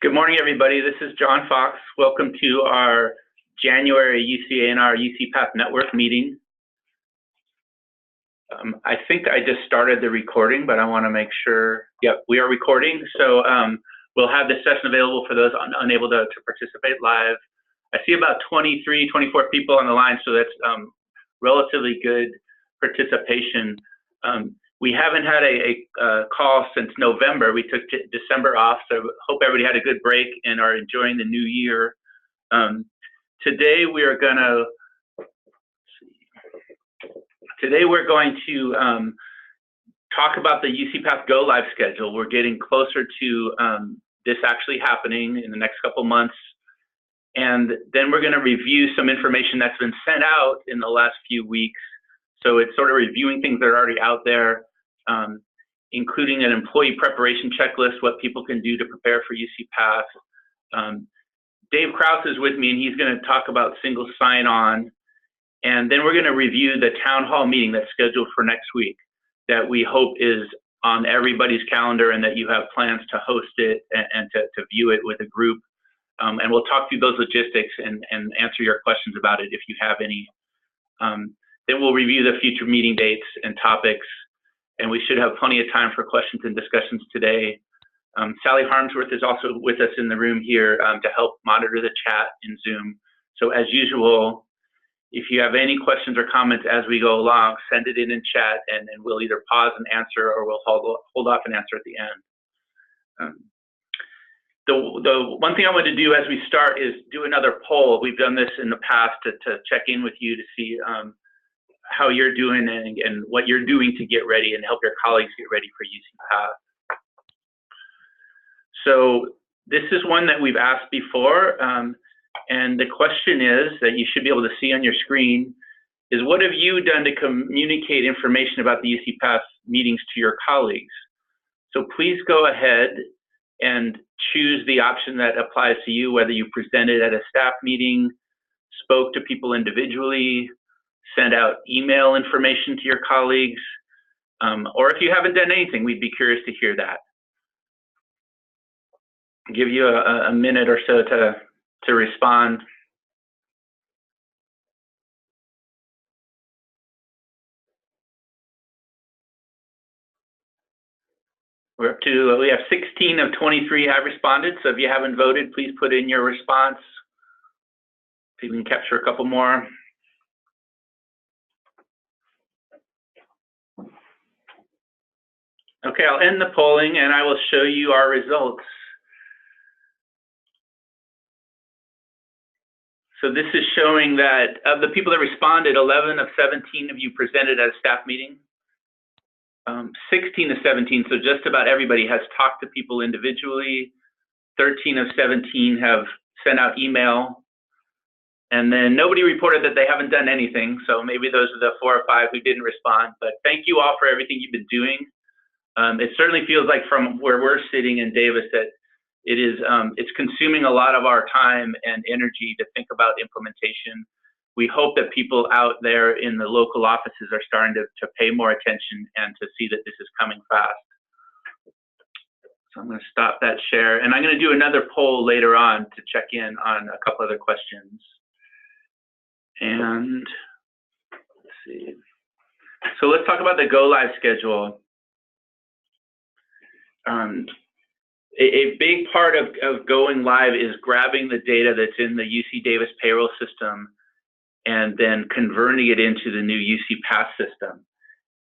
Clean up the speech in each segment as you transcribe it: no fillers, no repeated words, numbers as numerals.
Good morning, everybody. This is John Fox. Welcome to our January UC-A&R UC-Path Network meeting. I think I just started the recording, but I want to make sure. Yep, we are recording. So we'll have this session available for those unable to participate live. I see about 23, 24 people on the line, so that's relatively good participation. We haven't had a call since November. We took December off, so hope everybody had a good break and are enjoying the new year. Today we're going to talk about the UC-Path Go Live schedule. We're getting closer to this actually happening in the next couple months. And then we're going to review some information that's been sent out in the last few weeks. So it's sort of reviewing things that are already out there, including an employee preparation checklist, what people can do to prepare for UC-Path. Dave Kraus is with me, and he's going to talk about single sign-on. And then we're going to review the town hall meeting that's scheduled for next week that we hope is on everybody's calendar and that you have plans to host it and to view it with a group. And we'll talk through those logistics and answer your questions about it if you have any. Then we'll review the future meeting dates and topics, and we should have plenty of time for questions and discussions today. Sally Harmsworth is also with us in the room here to help monitor the chat in Zoom. So as usual, if you have any questions or comments as we go along, send it in chat, and we'll either pause and answer or we'll hold off and answer at the end. The one thing I want to do as we start is do another poll. We've done this in the past to check in with you to see how you're doing and what you're doing to get ready and help your colleagues get ready for UC-Path. So this is one that we've asked before, and the question is that you should be able to see on your screen is, what have you done to communicate information about the UC-Path meetings to your colleagues? So please go ahead and choose the option that applies to you, whether you presented at a staff meeting, spoke to people individually, send out email information to your colleagues, or if you haven't done anything, we'd be curious to hear that. I'll give you a minute or so to respond. We're up to, we have 16 of 23 have responded, so if you haven't voted, please put in your response. See if we can capture a couple more. Okay, I'll end the polling and I will show you our results. So this is showing that of the people that responded, 11 of 17 of you presented at a staff meeting. 16 of 17, so just about everybody, has talked to people individually. 13 of 17 have sent out email. And then nobody reported that they haven't done anything. So maybe those are the 4 or 5 who didn't respond. But thank you all for everything you've been doing. It certainly feels like from where we're sitting in Davis that it is, it's consuming a lot of our time and energy to think about implementation. We hope that people out there in the local offices are starting to pay more attention and to see that this is coming fast. So I'm going to stop that share, and I'm going to do another poll later on to check in on a couple other questions. And let's see. So let's talk about the Go Live schedule. A big part of going live is grabbing the data that's in the UC Davis payroll system and then converting it into the new UC-Path system.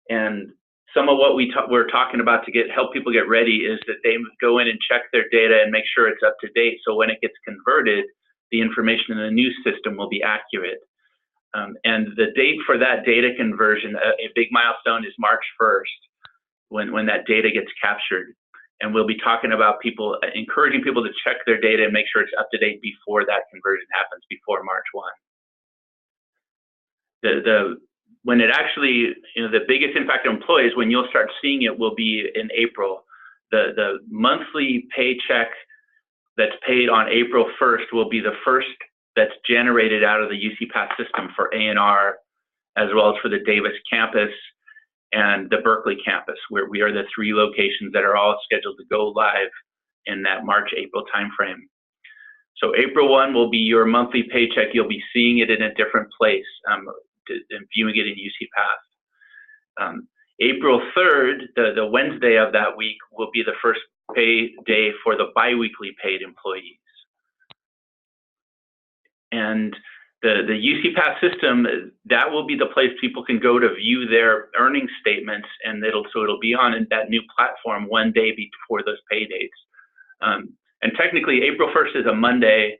And some of what we're talking about to help people get ready is that they go in and check their data and make sure it's up to date. So when it gets converted, the information in the new system will be accurate. And the date for that data conversion, a big milestone, is March 1st, when that data gets captured. And we'll be talking about encouraging people to check their data and make sure it's up to date before that conversion happens, before March 1. When it actually, the biggest impact on employees, when you'll start seeing it, will be in April. The monthly paycheck that's paid on April 1st will be the first that's generated out of the UC-Path system for A&R, as well as for the Davis campus. and the Berkeley campus, where we are the 3 locations that are all scheduled to go live in that March-April timeframe. So April 1 will be your monthly paycheck. You'll be seeing it in a different place and viewing it in UCPath. April 3rd, the Wednesday of that week, will be the first pay day for the biweekly paid employees. And the UCPath system, that will be the place people can go to view their earnings statements, and it'll be on that new platform one day before those pay dates. And technically, April 1st is a Monday,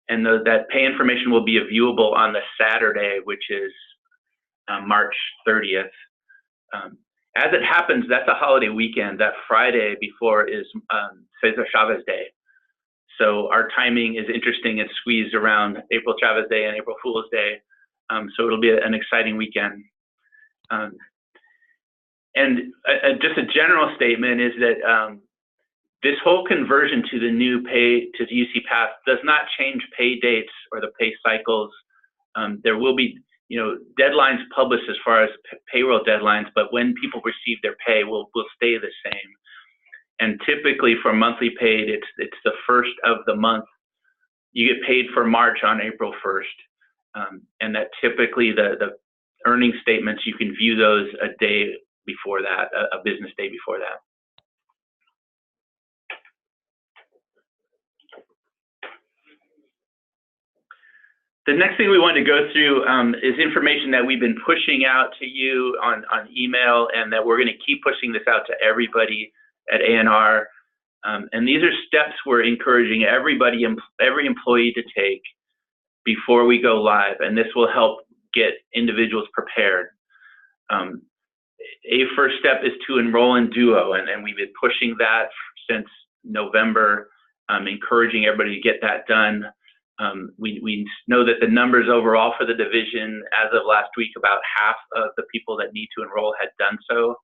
and that pay information will be viewable on the Saturday, which is March 30th. As it happens, that's a holiday weekend. That Friday before is Cesar Chavez Day. So our timing is interesting. It's squeezed around April Chavez Day and April Fool's Day. So it'll be an exciting weekend. Just a general statement is that this whole conversion to the new pay to the UCPath does not change pay dates or the pay cycles. There will be, deadlines published as far as payroll deadlines, but when people receive their pay will stay the same. And typically for monthly paid, it's the first of the month. You get paid for March on April 1st. And that typically the earning statements, you can view those a day before that, a business day before that. The next thing we want to go through is information that we've been pushing out to you on email, and that we're going to keep pushing this out to everybody at ANR. And these are steps we're encouraging every employee to take before we go live, and this will help get individuals prepared. A first step is to enroll in Duo, and we've been pushing that since November, encouraging everybody to get that done. We know that the numbers overall for the division as of last week, about half of the people that need to enroll had done so.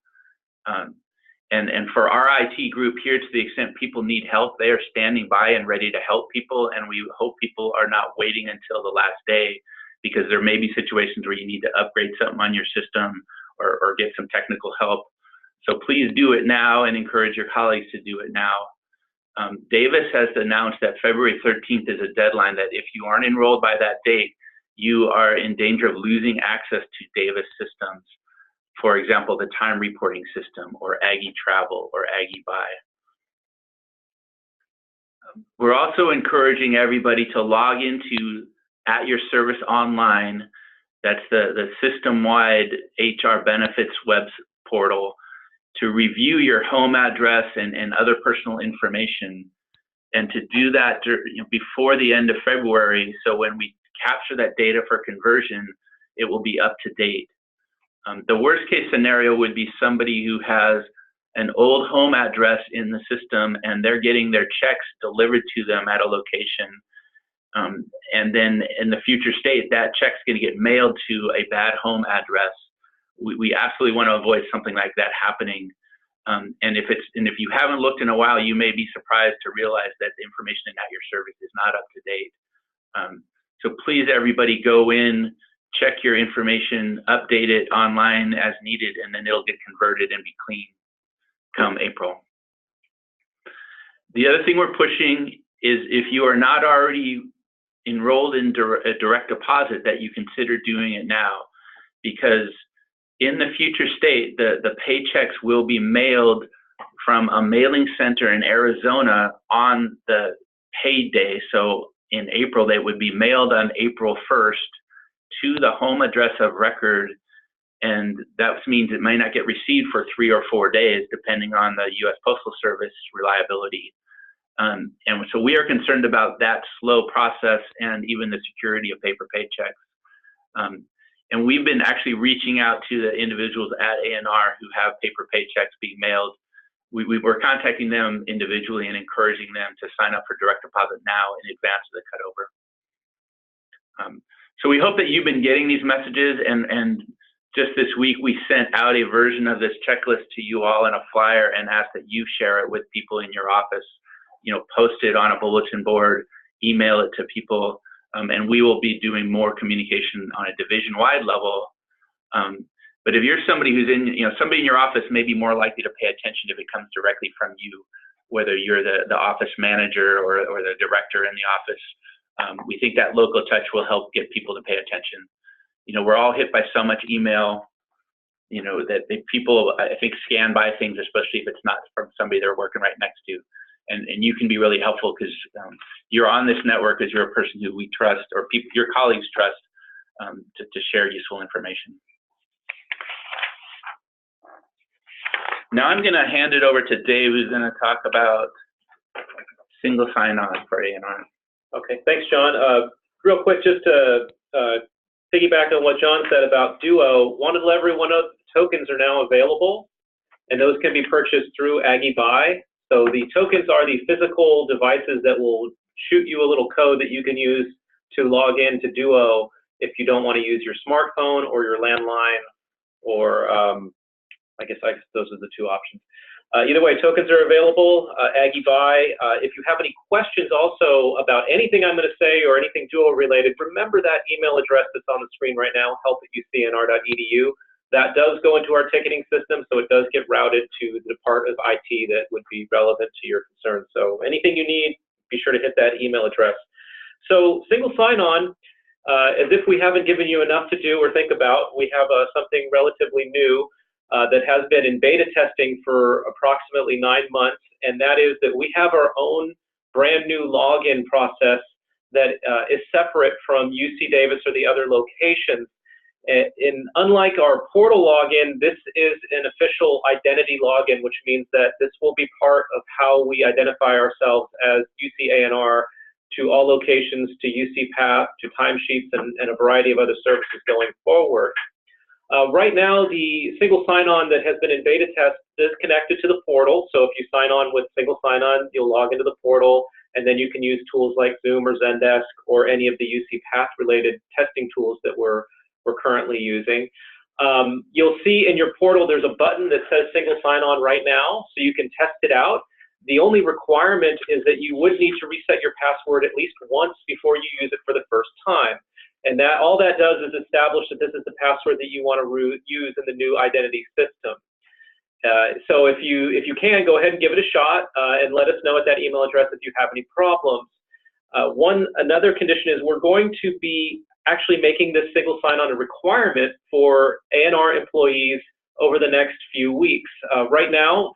And for our IT group here, to the extent people need help, they are standing by and ready to help people. And we hope people are not waiting until the last day, because there may be situations where you need to upgrade something on your system or get some technical help. So please do it now and encourage your colleagues to do it now. Davis has announced that February 13th is a deadline, that if you aren't enrolled by that date, you are in danger of losing access to Davis systems. For example, the time reporting system, or Aggie Travel, or Aggie Buy. We're also encouraging everybody to log into At Your Service Online. That's the system-wide HR benefits web portal, to review your home address and other personal information, and to do that before the end of February, so when we capture that data for conversion, it will be up to date. The worst case scenario would be somebody who has an old home address in the system and they're getting their checks delivered to them at a location. And then in the future state, that check's going to get mailed to a bad home address. We absolutely want to avoid something like that happening. And if you haven't looked in a while, you may be surprised to realize that the information in At Your Service is not up to date. So please, everybody, go in, check your information, update it online as needed, and then it'll get converted and be clean come April. The other thing we're pushing is, if you are not already enrolled in direct deposit, that you consider doing it now, because in the future state, the paychecks will be mailed from a mailing center in Arizona on the pay day. So in April, they would be mailed on April 1st to the home address of record, and that means it may not get received for 3 or 4 days, depending on the U.S. Postal Service reliability. And so we are concerned about that slow process and even the security of paper paychecks. And we've been actually reaching out to the individuals at ANR who have paper paychecks being mailed. We were contacting them individually and encouraging them to sign up for direct deposit now in advance of the cutover. So we hope that you've been getting these messages, and just this week we sent out a version of this checklist to you all in a flyer and asked that you share it with people in your office, post it on a bulletin board, email it to people, and we will be doing more communication on a division-wide level. But if you're somebody who's in, somebody in your office may be more likely to pay attention if it comes directly from you, whether you're the office manager or the director in the office. We think that local touch will help get people to pay attention. We're all hit by so much email, that people, I think, scan by things, especially if it's not from somebody they're working right next to. And you can be really helpful because you're on this network as you're a person who we trust, or your colleagues trust, to share useful information. Now I'm going to hand it over to Dave, who's going to talk about single sign-on for ANR. Okay, thanks, John. Real quick, just to piggyback on what John said about Duo, wanted to let everyone know that tokens are now available, and those can be purchased through Aggie Buy. So the tokens are the physical devices that will shoot you a little code that you can use to log in to Duo if you don't want to use your smartphone or your landline, or I guess those are the two options. Either way, tokens are available, Aggie Buy. If you have any questions also about anything I'm going to say or anything Duo related, remember that email address that's on the screen right now, help@ucnr.edu. That does go into our ticketing system, so it does get routed to the department of IT that would be relevant to your concerns. So anything you need, be sure to hit that email address. So single sign-on, as if we haven't given you enough to do or think about, we have something relatively new that has been in beta testing for approximately 9 months, and that is that we have our own brand new login process that is separate from UC Davis or the other locations. Unlike our portal login, this is an official identity login, which means that this will be part of how we identify ourselves as UC ANR to all locations, to UC Path, to timesheets, and a variety of other services going forward. Right now, the single sign-on that has been in beta test is connected to the portal. So if you sign on with single sign-on, you'll log into the portal, and then you can use tools like Zoom or Zendesk or any of the UC Path-related testing tools that we're currently using. You'll see in your portal there's a button that says single sign-on right now, so you can test it out. The only requirement is that you would need to reset your password at least once before you use it for the first time. And that all that does is establish that this is the password that you want to use in the new identity system. So if you can, go ahead and give it a shot and let us know at that email address if you have any problems. Another condition is we're going to be actually making this single sign-on a requirement for ANR employees over the next few weeks. Right now,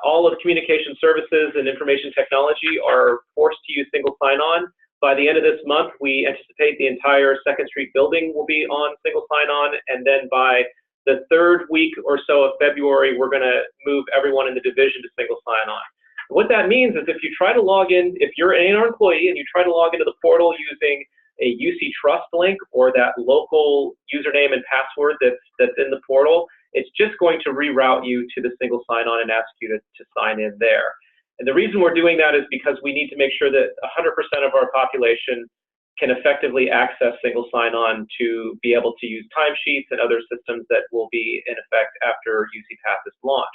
all of communication services and information technology are forced to use single sign-on. By the end of this month, we anticipate the entire 2nd Street building will be on single sign-on, and then by the 3rd week or so of February, we're going to move everyone in the division to single sign-on. What that means is if you try to log in, if you're an ANR employee and you try to log into the portal using a UC Trust link or that local username and password that's in the portal, it's just going to reroute you to the single sign-on and ask you to sign in there. And the reason we're doing that is because we need to make sure that 100% of our population can effectively access single sign-on to be able to use timesheets and other systems that will be in effect after UC Path is launched.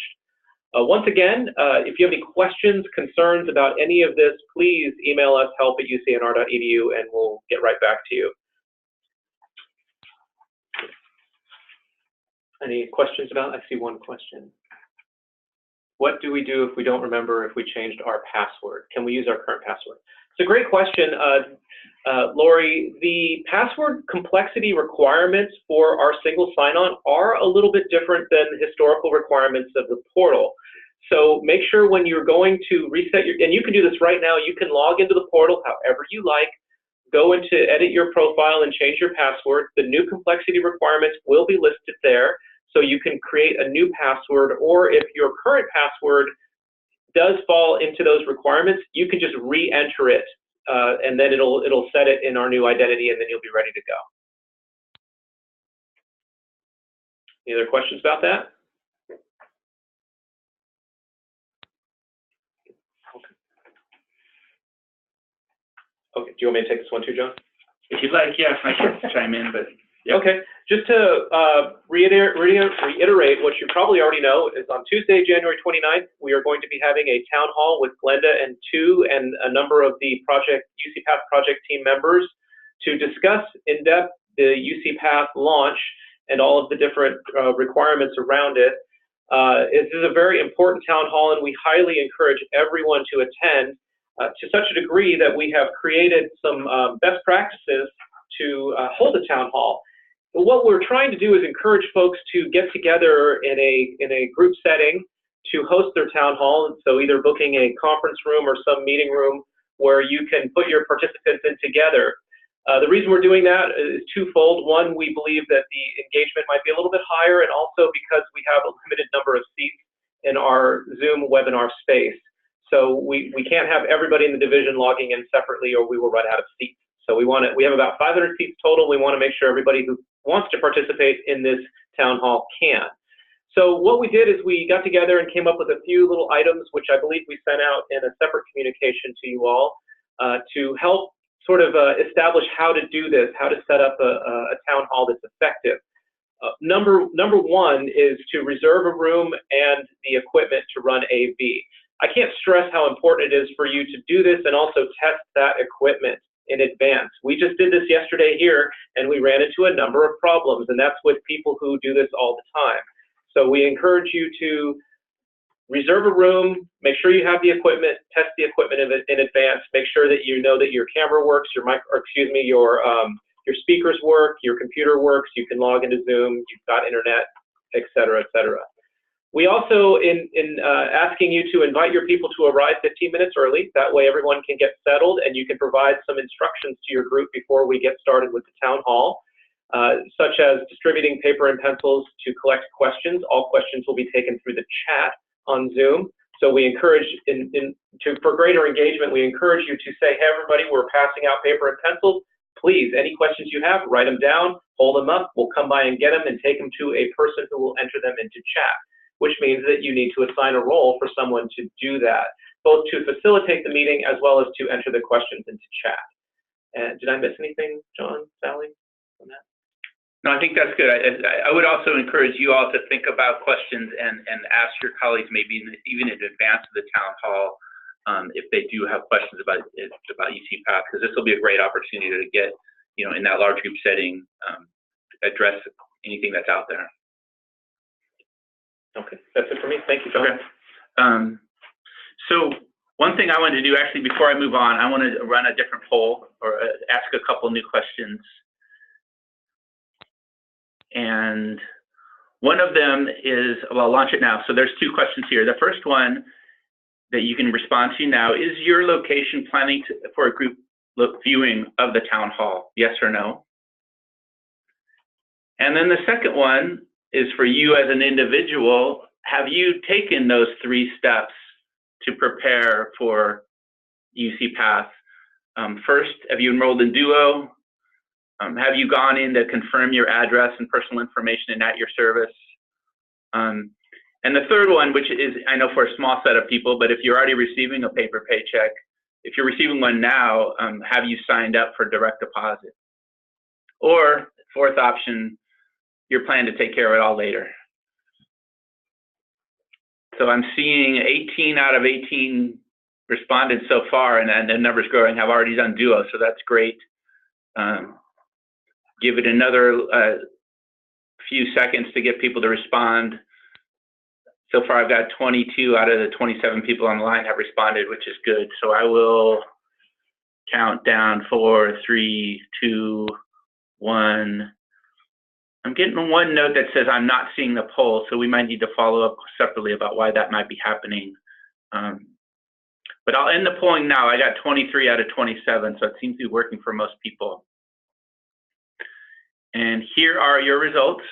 Once again, if you have any questions, concerns about any of this, please email us, help@ucnr.edu, and we'll get right back to you. Any questions about it? I see one question. What do we do if we don't remember if we changed our password? Can we use our current password? It's a great question, Lori. The password complexity requirements for our single sign-on are a little bit different than the historical requirements of the portal. So make sure when you're going to reset and you can do this right now, you can log into the portal however you like, go into edit your profile and change your password. The new complexity requirements will be listed there. So you can create a new password, or if your current password does fall into those requirements, you can just re-enter it, and then it'll set it in our new identity, and then you'll be ready to go. Any other questions about that? Okay. Do you want me to take this one too, John? If you'd like, yeah, I can chime in, but yeah. Okay. Just to reiterate what you probably already know is on Tuesday, January 29th, we are going to be having a town hall with Glenda and a number of the UC Path project team members to discuss in depth the UC Path launch and all of the different requirements around it. This is a very important town hall, and we highly encourage everyone to attend to such a degree that we have created some best practices to hold a town hall. But what we're trying to do is encourage folks to get together in a group setting to host their town hall. So either booking a conference room or some meeting room where you can put your participants in together. The reason we're doing that is twofold. One, we believe that the engagement might be a little bit higher, and also because we have a limited number of seats in our Zoom webinar space. So we can't have everybody in the division logging in separately, or we will run out of seats. So we have about 500 seats total. We want to make sure everybody who wants to participate in this town hall can. So what we did is we got together and came up with a few little items, which I believe we sent out in a separate communication to you all, to help sort of establish how to do this, how to set up a town hall that's effective. Number one is to reserve a room and the equipment to run AV. I can't stress how important it is for you to do this and also test that equipment in advance. We just did this yesterday here, and we ran into a number of problems, and that's with people who do this all the time. So we encourage you to reserve a room, make sure you have the equipment, test the equipment in advance, make sure that you know that your camera works, your speakers work, your computer works, you can log into Zoom, you've got internet, et cetera, et cetera. We also, in asking you to invite your people to arrive 15 minutes early, that way everyone can get settled and you can provide some instructions to your group before we get started with the town hall, such as distributing paper and pencils to collect questions. All questions will be taken through the chat on Zoom. So we encourage, for greater engagement, we encourage you to say, hey everybody, we're passing out paper and pencils. Please, any questions you have, write them down, hold them up, we'll come by and get them and take them to a person who will enter them into chat, which means that you need to assign a role for someone to do that, both to facilitate the meeting as well as to enter the questions into chat. And did I miss anything, John, Sally, on that? No, I think that's good. I would also encourage you all to think about questions and ask your colleagues, maybe even in advance of the town hall, if they do have questions about UCPath, because this will be a great opportunity to get, in that large group setting, address anything that's out there. Okay, that's it for me. Thank you, John. Okay. So one thing I wanted to do, actually, before I move on, I want to run a different poll or ask a couple new questions. And one of them is, well, I'll launch it now. So there's two questions here. The first one that you can respond to now, is your location planning for a group viewing of the town hall? Yes or no? And then the second one is for you as an individual. Have you taken those 3 steps to prepare for UCPath? First, have you enrolled in Duo? Have you gone in to confirm your address and personal information in At Your Service? And the third one, which is, I know for a small set of people, but if you're already receiving a paper paycheck, if you're receiving one now, have you signed up for direct deposit? Or fourth option, you're planning to take care of it all later. So I'm seeing 18 out of 18 responded so far, and the number's growing, have already done Duo, so that's great. Give it another few seconds to get people to respond. So far, I've got 22 out of the 27 people on the line have responded, which is good. So I will count down 4, 3, 2, 1. I'm getting one note that says I'm not seeing the poll, so we might need to follow up separately about why that might be happening. But I'll end the polling now. I got 23 out of 27, so it seems to be working for most people. And here are your results.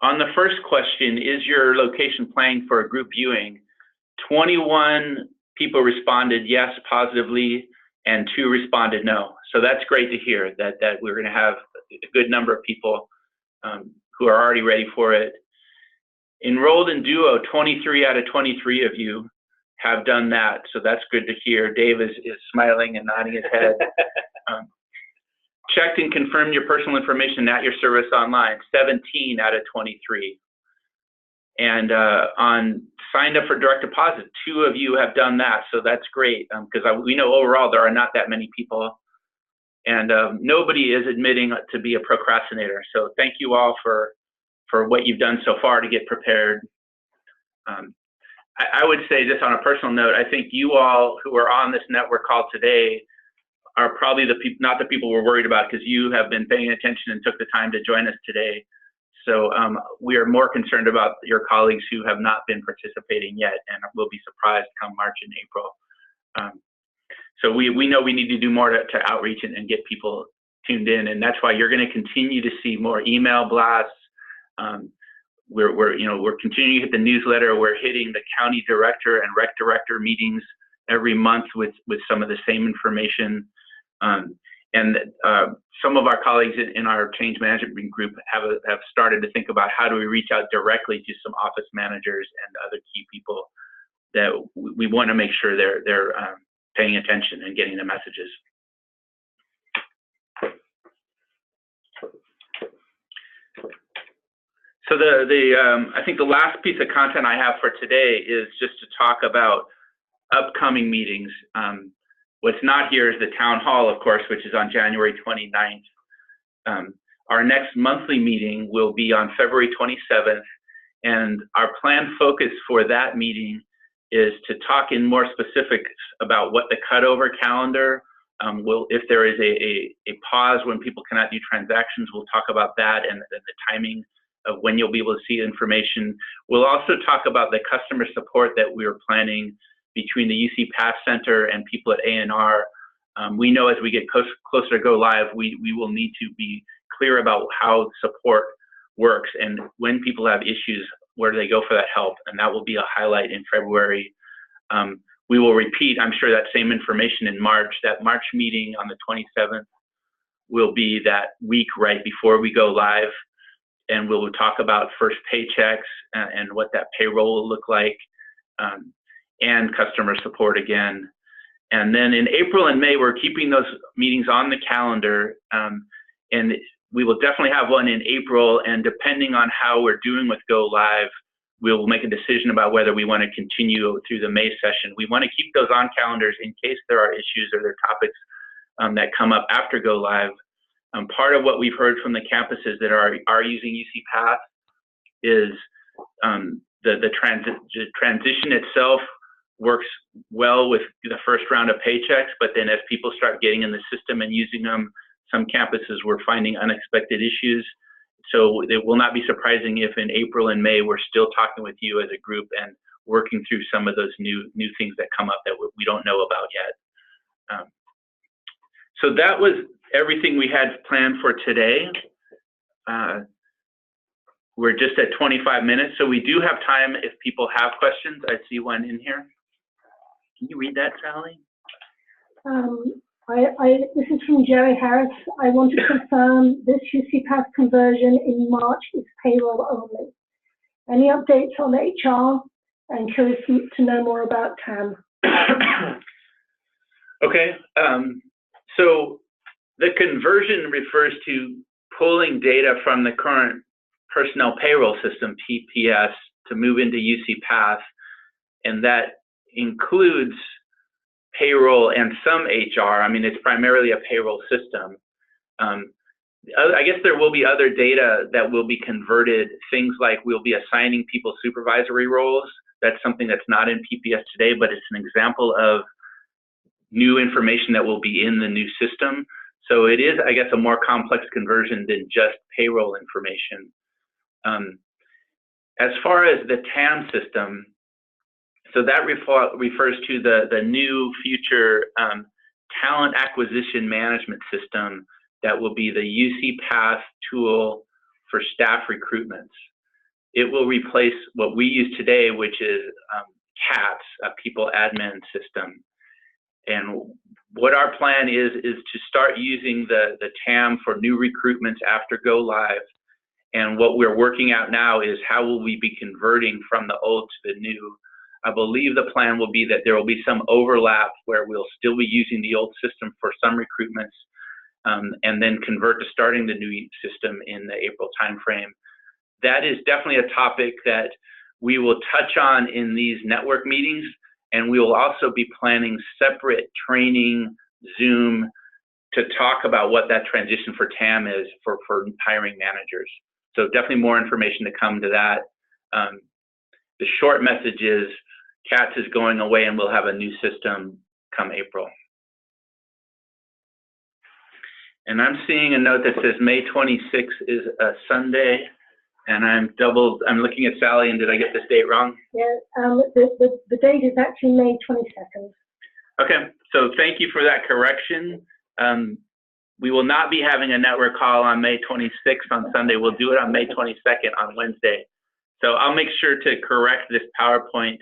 On the first question, is your location planning for a group viewing? 21 people responded yes positively, and 2 responded no. So that's great to hear that we're going to have a good number of people who are already ready for it. Enrolled in Duo, 23 out of 23 of you have done that, so that's good to hear. Dave is smiling and nodding his head. Checked and confirmed your personal information at your service online, 17 out of 23. And on signed up for direct deposit, 2 of you have done that, so that's great, because we know overall there are not that many people And nobody is admitting to be a procrastinator. So thank you all for what you've done so far to get prepared. I would say, just on a personal note, I think you all who are on this network call today are probably not the people we're worried about, because you have been paying attention and took the time to join us today. So we are more concerned about your colleagues who have not been participating yet and will be surprised come March and April. So we know we need to do more to outreach and get people tuned in, and that's why you're going to continue to see more email blasts. We're continuing to hit the newsletter. We're hitting the county director and rec director meetings every month with some of the same information. And some of our colleagues in our change management group have started to think about how do we reach out directly to some office managers and other key people that we want to make sure they're paying attention and getting the messages. So I think the last piece of content I have for today is just to talk about upcoming meetings. What's not here is the town hall, of course, which is on January 29th. Our next monthly meeting will be on February 27th, and our planned focus for that meeting is to talk in more specifics about what the cutover calendar will, if there is a pause when people cannot do transactions, we'll talk about that and the timing of when you'll be able to see information. We'll also talk about the customer support that we are planning between the UC Pass Center and people at A&R. We know as we get closer to go live, we will need to be clear about how support works and when people have issues, where do they go for that help, and that will be a highlight in February. We will repeat, I'm sure, that same information in March. That March meeting on the 27th will be that week right before we go live, and we'll talk about first paychecks and what that payroll will look like, and customer support again. And then in April and May, we're keeping those meetings on the calendar, and we will definitely have one in April, and depending on how we're doing with Go Live, we'll make a decision about whether we want to continue through the May session. We want to keep those on calendars in case there are issues or there are topics that come up after Go Live. Part of what we've heard from the campuses that are using UC Pass is the transition itself works well with the first round of paychecks, but then as people start getting in the system and using them, some campuses were finding unexpected issues. So it will not be surprising if in April and May we're still talking with you as a group and working through some of those new things that come up that we don't know about yet. So that was everything we had planned for today. We're just at 25 minutes, so we do have time if people have questions. I see one in here. Can you read that, Sally? This is from Jerry Harris. I want to confirm this UC Pass conversion in March is payroll only. Any updates on HR? I'm curious to know more about TAM. Okay, so the conversion refers to pulling data from the current personnel payroll system, PPS, to move into UC Pass, and that includes payroll and some HR. I mean, it's primarily a payroll system. I guess there will be other data that will be converted, things like we'll be assigning people supervisory roles. That's something that's not in PPS today, but it's an example of new information that will be in the new system. So it is, I guess, a more complex conversion than just payroll information. As far as the TAM system, so that refers to the new future talent acquisition management system that will be the UC Pass tool for staff recruitments. It will replace what we use today, which is CATS, a people admin system. And what our plan is to start using the TAM for new recruitments after Go Live. And what we're working out now is how will we be converting from the old to the new. I believe the plan will be that there will be some overlap where we'll still be using the old system for some recruitments, and then convert to starting the new system in the April timeframe. That is definitely a topic that we will touch on in these network meetings, and we will also be planning separate training, Zoom, to talk about what that transition for TAM is for hiring managers. So definitely more information to come to that. The short message is CATS is going away and we'll have a new system come April. And I'm seeing a note that says May 26th is a Sunday, and I'm looking at Sally, and did I get this date wrong? Yeah, the date is actually May 22nd. Okay, so thank you for that correction. We will not be having a network call on May 26th on Sunday. We'll do it on May 22nd on Wednesday. So I'll make sure to correct this PowerPoint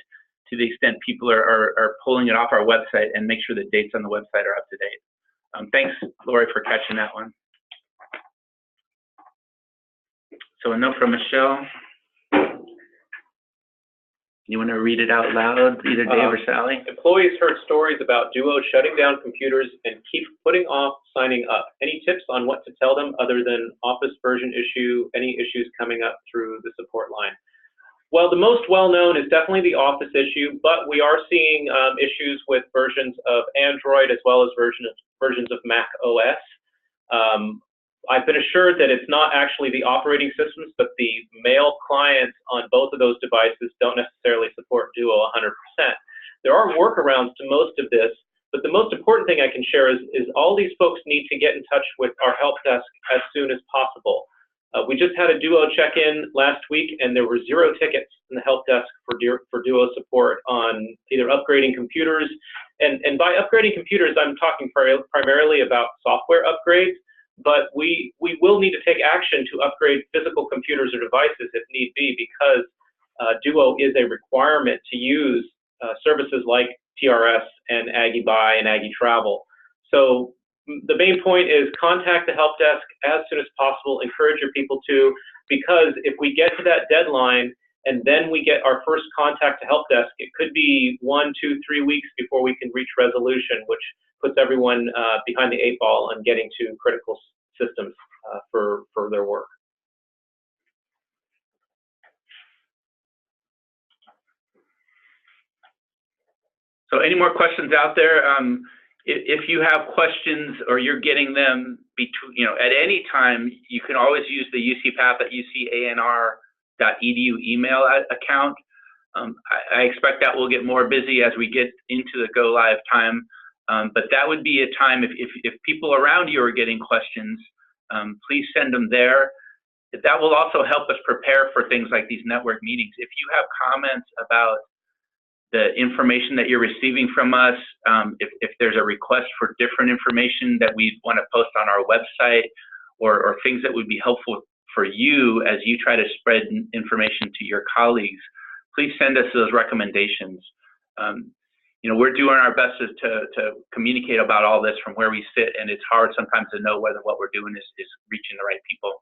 to the extent people are pulling it off our website, and make sure the dates on the website are up to date. Thanks, Lori, for catching that one. So a note from Michelle. You want to read it out loud, either Dave or Sally? Employees heard stories about Duo shutting down computers and keep putting off signing up. Any tips on what to tell them other than Office version issue, any issues coming up through the support line? Well, the most well-known is definitely the Office issue, but we are seeing issues with versions of Android as well as versions of Mac OS. I've been assured that it's not actually the operating systems, but the mail clients on both of those devices don't necessarily support Duo 100%. There are workarounds to most of this, but the most important thing I can share is all these folks need to get in touch with our help desk as soon as possible. We just had a Duo check-in last week, and there were 0 tickets in the help desk for Duo support on either upgrading computers. And by upgrading computers, I'm talking primarily about software upgrades, but we will need to take action to upgrade physical computers or devices if need be, because Duo is a requirement to use services like TRS and Aggie Buy and Aggie Travel. So the main point is contact the help desk as soon as possible, encourage your people to, because if we get to that deadline and then we get our first contact to help desk, it could be 1, 2, 3 weeks before we can reach resolution, which puts everyone behind the 8 ball on getting to critical systems for their work. So any more questions out there? If you have questions or you're getting them at any time, you can always use the ucpath@ucanr.edu email account. I expect that will get more busy as we get into the go live time. But that would be a time if people around you are getting questions, please send them there. That will also help us prepare for things like these network meetings. If you have comments about the information that you're receiving from us, if there's a request for different information that we want to post on our website, or things that would be helpful for you as you try to spread information to your colleagues, please send us those recommendations. We're doing our best to communicate about all this from where we sit, and it's hard sometimes to know whether what we're doing is reaching the right people.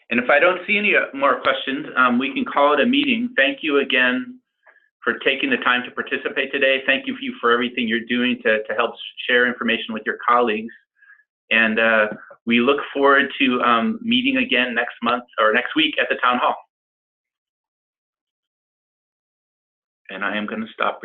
And if I don't see any more questions, we can call it a meeting. Thank you again for taking the time to participate today. Thank you for everything you're doing to help share information with your colleagues. And we look forward to meeting again next month or next week at the town hall. And I am going to stop.